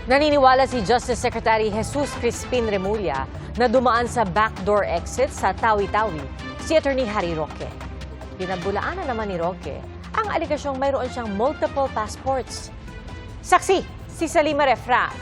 Naniniwala si Justice Secretary Jesus Crispin Remulla na dumaan sa backdoor exit sa Tawi-Tawi si Attorney Harry Roque. Pinabulaanan naman ni Roque ang alikasyong mayroon siyang multiple passports. Saksi, si Salima Refra.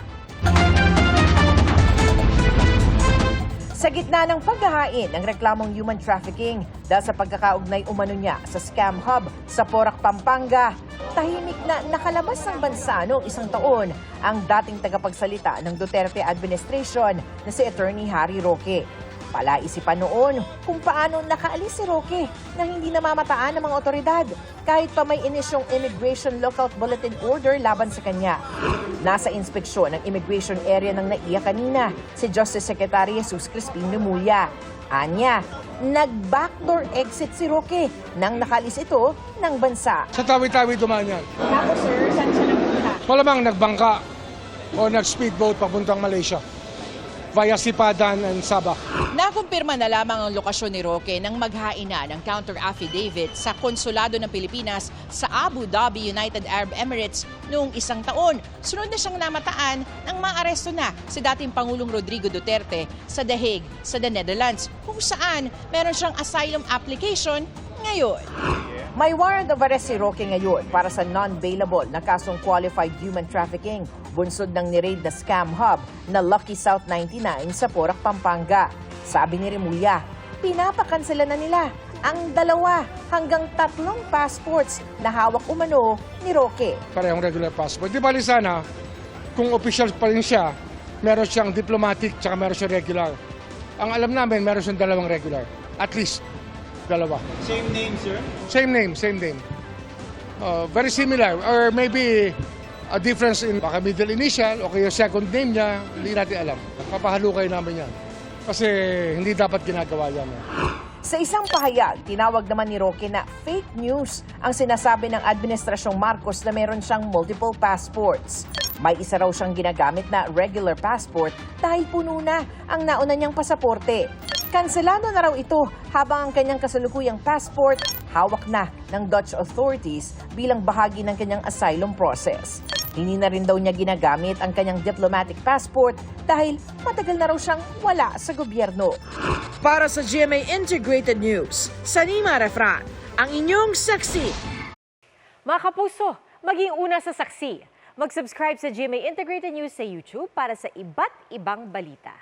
Sa gitna ng paghahain ng reklamong human trafficking dahil sa pagkakaugnay umano niya sa scam hub sa Porac, Pampanga, tahimik na nakalabas ng bansa noong isang taon ang dating tagapagsalita ng Duterte administration na si Attorney Harry Roque. Palaisipan noon kung paano nakaalis si Roque na hindi namamataan ng mga otoridad kahit pa may inisyong Immigration Lookout Bulletin Order laban sa kanya. Nasa inspeksyon ng immigration area ng NAIA kanina si Justice Secretary Jesus Crispin Remulla. Anya, nag-backdoor exit si Roque nang nakalis ito ng bansa. Sa Tawi-Tawi dumaan yan. Tapos sir, saan siya nagpunta? Malamang nagbangka o nag-speedboat papuntang Malaysia via Sipadan and Sabah. Nakumpirma na lamang ang lokasyon ni Roque nang maghain na ng counter-affidavit sa Konsulado ng Pilipinas sa Abu Dhabi, United Arab Emirates noong isang taon. Sunod na siyang namataan nang maaresto na si dating Pangulong Rodrigo Duterte sa The Hague, sa the Netherlands, kung saan meron siyang asylum application ngayon. May warrant of arrest si Roque ngayon para sa non-bailable na kasong qualified human trafficking, bunsod ng niraid na scam hub na Lucky South 99 sa Porac, Pampanga. Sabi ni Remulla, pinapakansela na nila ang 2 hanggang 3 passports na hawak umano ni Roque. Parehong regular passport. Di bali sana, kung official pa rin siya, meron siyang diplomatic tsaka meron siyang regular. Ang alam namin, meron siyang 2 regular. At least, 2. Same name, sir? Same name. Very similar. Or maybe a difference in baka middle initial o kaya second name niya, hindi natin alam. Papahalukay namin yan. Kasi hindi dapat ginagawa yan. Sa isang pahayag, tinawag naman ni Roque na fake news ang sinasabi ng Administrasyong Marcos na meron siyang multiple passports. May isa raw siyang ginagamit na regular passport dahil puno na ang nauna niyang pasaporte. Kanselado na raw ito habang ang kanyang kasalukuyang passport hawak na ng Dutch authorities bilang bahagi ng kanyang asylum process. Hindi na rin daw niya ginagamit ang kanyang diplomatic passport dahil matagal na raw siyang wala sa gobyerno. Para sa GMA Integrated News, Salima Refran, ang inyong saksi. Mga kapuso, maging una sa saksi. Mag-subscribe sa GMA Integrated News sa YouTube para sa iba't ibang balita.